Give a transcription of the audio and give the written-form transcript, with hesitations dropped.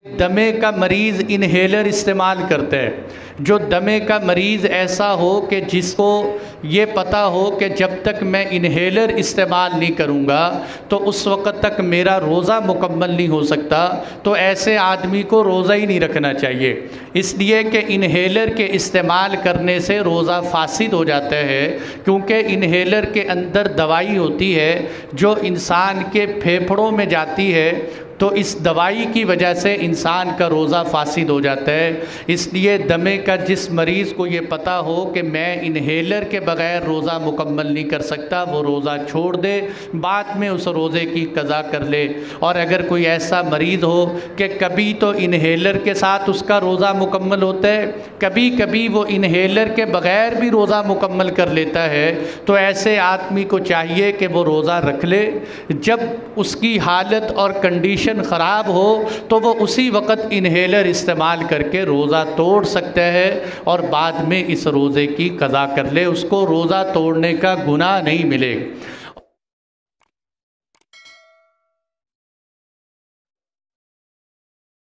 दमे का मरीज़ इन्हेलर इस्तेमाल करता है, जो दमे का मरीज़ ऐसा हो कि जिसको ये पता हो कि जब तक मैं इन्हेलर इस्तेमाल नहीं करूँगा तो उस वक़्त तक मेरा रोज़ा मुकम्मल नहीं हो सकता, तो ऐसे आदमी को रोज़ा ही नहीं रखना चाहिए। इसलिए कि इन्हेलर के इस्तेमाल करने से रोज़ा फासिद हो जाता है, क्योंकि इन्हेलर के अंदर दवाई होती है जो इंसान के फेफड़ों में जाती है, तो इस दवाई की वजह से इंसान का रोज़ा फासिद हो जाता है। इसलिए दमे का जिस मरीज़ को ये पता हो कि मैं इन्हेलर के बग़ैर रोज़ा मुकम्मल नहीं कर सकता, वो रोज़ा छोड़ दे, बाद में उस रोज़े की क़ज़ा कर ले। और अगर कोई ऐसा मरीज़ हो कि कभी तो इन्हेलर के साथ उसका रोज़ा मुकम्मल होता है, कभी कभी वो इन्हेलर के बग़ैर भी रोज़ा मुकम्मल कर लेता है, तो ऐसे आदमी को चाहिए कि वो रोज़ा रख ले। जब उसकी हालत और कंडीशन ख़राब हो तो वो उसी वक़्त इन्हेलर इस्तेमाल करके रोज़ा तोड़ सकता है और बाद में इस रोज़े की क़ज़ा कर ले, उसको रोज़ा तोड़ने का गुनाह नहीं मिलेगा।